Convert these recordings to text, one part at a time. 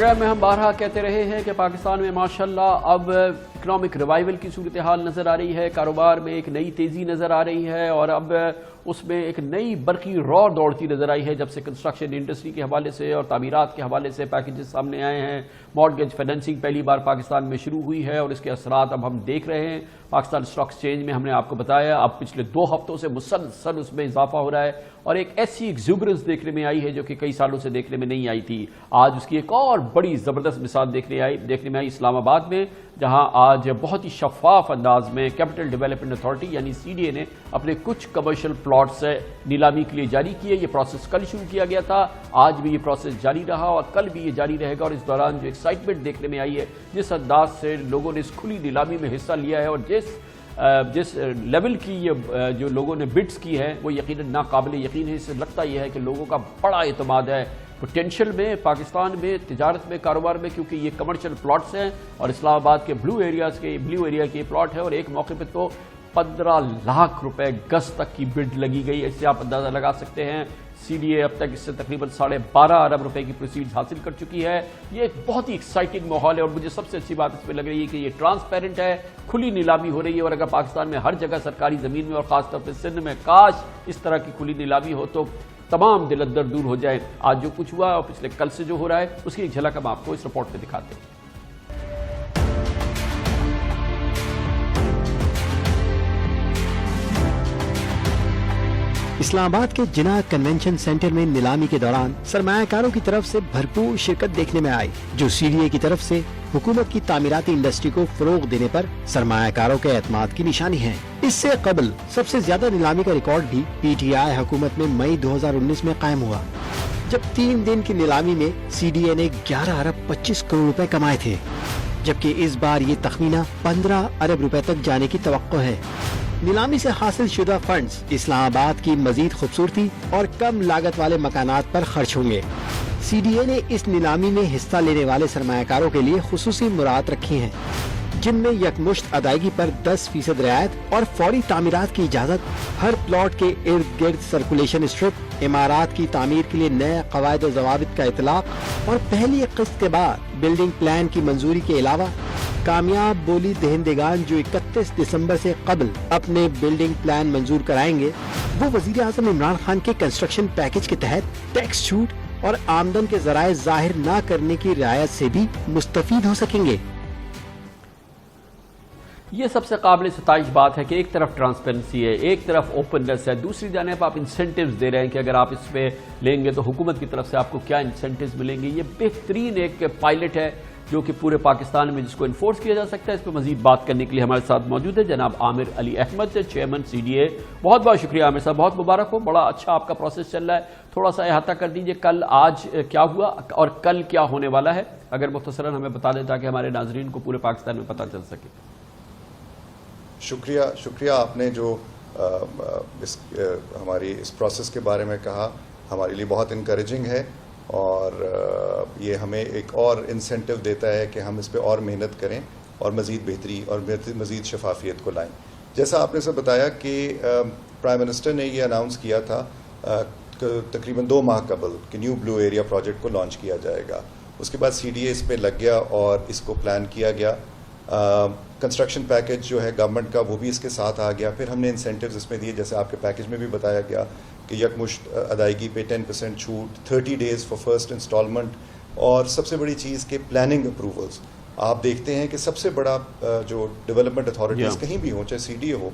Programme में हम बारहा कहते रहे हैं कि पाकिस्तान में माशाल्लाह अब इकनॉमिक रिवाइवल की सूरत हाल नज़र आ रही है, कारोबार में एक नई तेज़ी नज़र आ रही है और अब उसमें एक नई बरकी रौ दौड़ती नज़र आई है जब से कंस्ट्रक्शन इंडस्ट्री के हवाले से और तामीरात के हवाले से पैकेजेस सामने आए हैं। मॉर्टगेज फाइनेंसिंग पहली बार पाकिस्तान में शुरू हुई है और इसके असरात अब हम देख रहे हैं। पाकिस्तान स्टॉक एक्सचेंज में हमने आपको बताया अब पिछले 2 हफ्तों से मुसलसल उसमें इजाफा हो रहा है और एक ऐसी एक्जुबरेंस देखने में आई है जो कि कई सालों से देखने में नहीं आई थी। आज उसकी एक और बड़ी ज़बरदस्त मिसाल देखने में आई इस्लामाबाद में, जहां आज बहुत ही शफाफ अंदाज में कैपिटल डेवलपमेंट अथॉरिटी यानी CDA ने अपने कुछ कमर्शियल प्लॉट्स नीलामी के लिए जारी किए। ये प्रोसेस कल शुरू किया गया था, आज भी ये प्रोसेस जारी रहा और कल भी ये जारी रहेगा। और इस दौरान जो एक्साइटमेंट देखने में आई है, जिस अंदाज से लोगों ने इस खुली नीलामी में हिस्सा लिया है और जिस लेवल की ये जो लोगों ने बिड्स की है वो यकीनन नाकाबिल यकीन है। इससे लगता यह है कि लोगों का बड़ा एतमाद है पोटेंशियल में, पाकिस्तान में, तिजारत में, कारोबार में, क्योंकि ये कमर्शियल प्लॉट्स हैं और इस्लामाबाद के ब्लू एरिया के प्लॉट है और एक मौके पे तो 15 लाख रुपए गज तक की बिड लगी गई। इससे आप अंदाज़ा लगा सकते हैं CDA अब तक इससे तकरीबन 12.5 अरब रुपए की प्रोसीड्स हासिल कर चुकी है। ये एक बहुत ही एक्साइटिंग माहौल है और मुझे सबसे अच्छी बात इसमें लग रही है कि ये ट्रांसपेरेंट है, खुली नीलामी हो रही है। और अगर पाकिस्तान में हर जगह सरकारी ज़मीन में और ख़ासतौर पर सिंध में काश इस तरह की खुली नीलामी हो तो तमाम दिल अदर दूर हो जाए। आज जो कुछ हुआ और पिछले कल से जो हो रहा है उसकी एक झलक हम आपको इस रिपोर्ट में दिखाते हैं। इस्लामाबाद के जिना कन्वेंशन सेंटर में नीलामी के दौरान सरमायाकारों की तरफ से भरपूर शिरकत देखने में आई, जो CDA की तरफ से हुकूमत की तामीराती इंडस्ट्री को फरोग देने पर सरमायाकारों के एतमाद की निशानी है। इससे कबल सबसे ज्यादा नीलामी का रिकॉर्ड भी PTI हुकूमत में मई 2019 में कायम हुआ, जब 3 दिन की नीलामी में CDA ने 11 अरब 25 करोड़ रुपए कमाए थे, जबकि इस बार ये तखमीना 15 अरब रुपए तक जाने की तवक्को है। नीलामी से हासिल शुदा फंड्स इस्लामाबाद की मजीद खूबसूरती और कम लागत वाले मकानात पर खर्च होंगे। CDA ने इस नीलामी में हिस्सा लेने वाले सरमायाकारों के लिए खुसूसी मुराद रखी हैं, जिनमें यकमुश्त अदायगी पर 10% रियायत और फौरी तामीरात की इजाजत, हर प्लॉट के इर्द गिर्द सर्कुलेशन स्ट्रिप, इमारात की तामीर के लिए नए कवायद और ज़वाबित का इतलाक और पहली किस्त के बाद बिल्डिंग प्लान की मंजूरी के अलावा कामयाब बोली दहिंदेगान जो 31 दिसंबर से कबल अपने बिल्डिंग प्लान मंजूर कराएंगे, वो वजीर आज़म इमरान खान के कंस्ट्रक्शन पैकेज के तहत टैक्स छूट और आमदन के जराए जाहिर न करने की रियायत से भी मुस्तफीद हो सकेंगे। ये सबसे काबिल सताइश बात है कि एक तरफ ट्रांसपेरेंसी है, एक तरफ ओपननेस है, दूसरी जानिब आप इंसेंटिव्स दे रहे हैं कि अगर आप इसमें लेंगे तो हुकूमत की तरफ से आपको क्या इंसेंटिव्स मिलेंगे। ये बेहतरीन एक पायलट है जो कि पूरे पाकिस्तान में जिसको इन्फोर्स किया जा सकता है। इस पर मजीद बात करने के लिए हमारे साथ मौजूद है जनाब आमिर अली अहमद, चेयरमैन CDA। बहुत बहुत शुक्रिया आमिर साहब, बहुत मुबारक हो, बड़ा अच्छा आपका प्रोसेस चल रहा है। थोड़ा सा अहाता कर दीजिए कल आज क्या हुआ और कल क्या होने वाला है, अगर मुख्तसरन हमें बता दें ताकि हमारे नाजरीन को पूरे पाकिस्तान में पता चल सके। शुक्रिया आपने जो हमारी इस प्रोसेस के बारे में कहा, हमारे लिए बहुत इनकरेजिंग है और ये हमें एक और इंसेंटिव देता है कि हम इस पे और मेहनत करें और मज़ीद बेहतरी और मज़ीद शफाफियत को लाएं। जैसा आपने सब बताया कि प्राइम मिनिस्टर ने ये अनाउंस किया था तकरीबन 2 माह कबल कि न्यू ब्लू एरिया प्रोजेक्ट को लॉन्च किया जाएगा। उसके बाद CDA इस पे लग गया और इसको प्लान किया गया। कंस्ट्रक्शन पैकेज जो है गवर्नमेंट का वो भी इसके साथ आ गया। फिर हमने इंसेंटिव्स इसमें दिए, जैसे आपके पैकेज में भी बताया गया कि यकमुश्त अदायगी पे 10% छूट, 30 डेज़ फॉर फर्स्ट इंस्टॉलमेंट और सबसे बड़ी चीज़ के प्लानिंग अप्रूवल्स। आप देखते हैं कि सबसे बड़ा जो डेवलपमेंट अथॉरिटीज़ कहीं भी हो, चाहे CDA हो,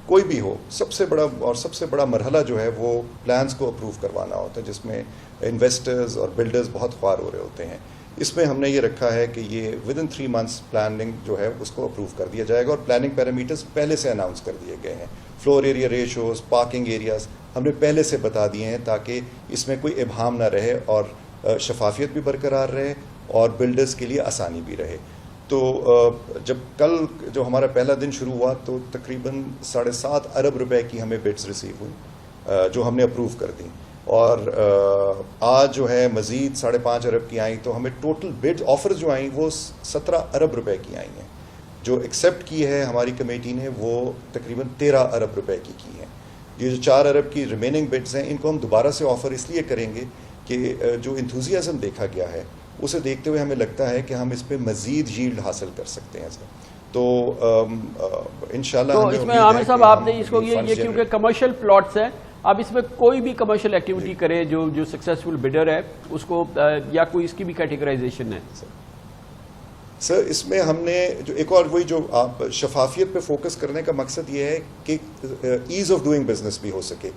कोई भी हो, सबसे बड़ा मरहला जो है वो प्लान्स को अप्रूव करवाना होता है, जिसमें इन्वेस्टर्स और बिल्डर्स बहुत ख्वार हो रहे होते हैं। इसमें हमने ये रखा है कि ये विदिन 3 मंथ्स प्लानिंग जो है उसको अप्रूव कर दिया जाएगा और प्लानिंग पैरामीटर्स पहले से अनाउंस कर दिए गए हैं। Floor area ratios, parking areas हमने पहले से बता दिए हैं ताकि इसमें कोई इबहम ना रहे और शफाफियत भी बरकरार रहे और बिल्डर्स के लिए आसानी भी रहे। तो जब कल जो हमारा पहला दिन शुरू हुआ तो तकरीबन 7.5 अरब रुपए की हमें बिड्स रिसीव हुई जो हमने अप्रूव कर दी और आज जो है मज़ीद 5.5 अरब की आई, तो हमें टोटल बिड ऑफर्स जो आई वो 17 अरब रुपए की आई हैं। जो एक्सेप्ट की है हमारी कमेटी ने वो तकरीबन 13 अरब रुपए की हैं। ये जो 4 अरब की रिमेनिंग बिड्स हैं इनको हम दोबारा से ऑफ़र इसलिए करेंगे कि जो इंथुजियाज़म देखा गया है اسے دیکھتے ہوئے ہمیں لگتا ہے کہ ہم اس پہ مزید ییلڈ حاصل کر سکتے ہیں سر. تو انشاءاللہ تو اس میں عامر صاحب آپ نے اس کو یہ کیونکہ کمرشل پلاٹس ہیں، اب اس میں کوئی بھی کمرشل ایکٹیویٹی کرے جو سکسیسفل بڈر ہے اس کو یا کوئی اس کی بھی کیٹیگرائزیشن ہے؟ سر اس میں ہم نے جو ایک اور وہی جو آپ شفافیت پہ فوکس کرنے کا مقصد یہ ہے کہ ایز آف ڈوئنگ بزنس بھی ہو سکے.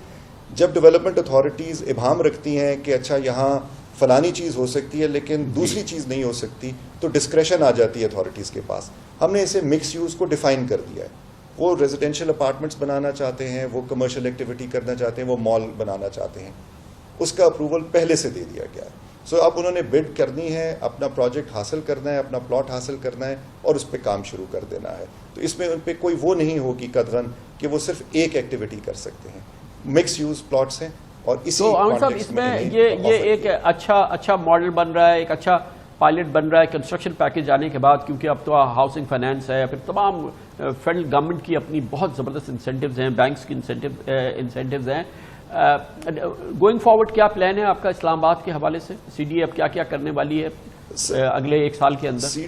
جب ڈیولپمنٹ اتھارٹیز ابہام رکھتی ہیں کہ اچھا یہاں فلانی چیز ہو سکتی ہے لیکن دوسری چیز نہیں ہو سکتی، تو ڈسکریشن آ جاتی ہے اتھارٹیز کے پاس. ہم نے اسے مکس یوز کو ڈیفائن کر دیا ہے. وہ ریزیڈینشیل اپارٹمنٹس بنانا چاہتے ہیں، وہ کمرشل ایکٹیویٹی کرنا چاہتے ہیں، وہ مال بنانا چاہتے ہیں، اس کا اپروول پہلے سے دے دیا گیا ہے. سو اب انہوں نے بڈ کرنی ہے، اپنا پروجیکٹ حاصل کرنا ہے، اپنا پلاٹ حاصل کرنا ہے اور اس پہ کام شروع کر دینا ہے. تو اس میں ان پہ کوئی وہ نہیں ہوگی قدغن کہ وہ صرف ایک ایکٹیویٹی کر سکتے ہیں. مکس یوز پلاٹس ہیں اور اسی تو عامر صاحب اس میں یہ ایک اچھا ماڈل بن رہا ہے، ایک اچھا پائلٹ بن رہا ہے کنسٹرکشن پیکج آنے کے بعد، کیونکہ اب تو ہاؤسنگ فائنینس ہے، پھر تمام فیڈرل گورنمنٹ کی اپنی بہت زبردست انسینٹیوز ہیں، بینکس کی انسینٹیوز ہیں. گوئنگ فارورڈ کیا پلان ہے آپ کا اسلام آباد کے حوالے سے؟ سی ڈی اے اب کیا کیا کرنے والی ہے اگلے ایک سال کے اندر؟ سی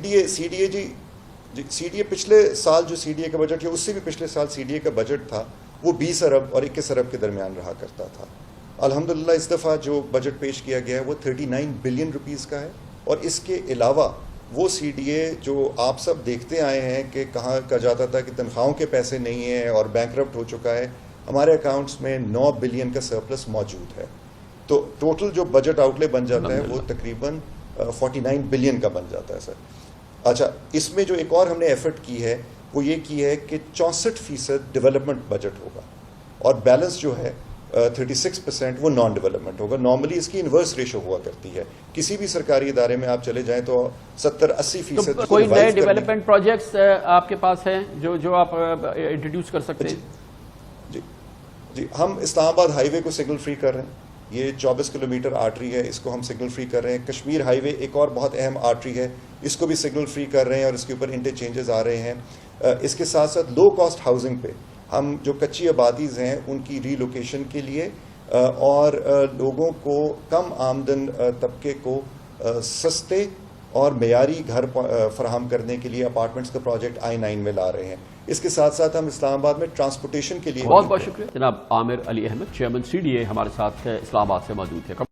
ڈی اے پچھلے سال جو سی ڈی اے کا بجٹ ہے، اس سے بھی پچھلے سال سی ڈی اے کا بجٹ تھا وہ 20 ارب اور 21 ارب کے درمیان رہا کرتا تھا. الحمدللہ اس دفعہ جو بجٹ پیش کیا گیا ہے وہ 39 بلین روپیز کا ہے. اور اس کے علاوہ وہ سی ڈی اے جو آپ سب دیکھتے آئے ہیں کہ کہاں کہا جاتا تھا کہ تنخواہوں کے پیسے نہیں ہیں اور بینکرپٹ ہو چکا ہے، ہمارے اکاؤنٹس میں 9 بلین کا سرپلس موجود ہے. تو ٹوٹل جو بجٹ آؤٹ لے بن جاتا ہے وہ تقریباً 49 بلین کا بن جاتا ہے سر. اچھا اس میں جو ایک اور ہم نے ایفرٹ کی ہے وہ یہ کی ہے کہ 64% ڈیولپمنٹ بجٹ ہوگا اور بیلنس جو ہے 36% وہ نان ڈیولپمنٹ ہوگا. نارملی اس کی انورس ریشو ہوا کرتی ہے. کسی بھی سرکاری ادارے میں آپ چلے جائیں تو 70-80%. کوئی نئے ڈیولپمنٹ پروجیکٹس آپ کے پاس ہیں جو آپ انٹروڈیوس کر سکتے ہیں؟ جی ہم اسلام آباد ہائی وے کو سگنل فری کر رہے ہیں. یہ 24 کلومیٹر آرٹری ہے، اس کو ہم سگنل فری کر رہے ہیں. کشمیر ہائی وے ایک اور بہت اہم آرٹری ہے، اس کو بھی سگنل فری کر رہے ہیں اور اس کے اوپر انٹرچینجز آ رہے ہیں. اس کے ساتھ ساتھ لو کاسٹ ہاؤسنگ پہ ہم جو کچی آبادیز ہیں ان کی ری لوکیشن کے لیے اور لوگوں کو کم آمدن طبقے کو سستے اور معیاری گھر فراہم کرنے کے لیے اپارٹمنٹس کا پروجیکٹ I-9 میں لا رہے ہیں. اس کے ساتھ ساتھ ہم اسلام آباد میں ٹرانسپورٹیشن کے لیے بہت بہت شکریہ. جناب عامر علی احمد چیئرمین CDA ہمارے ساتھ اسلام آباد سے موجود ہے.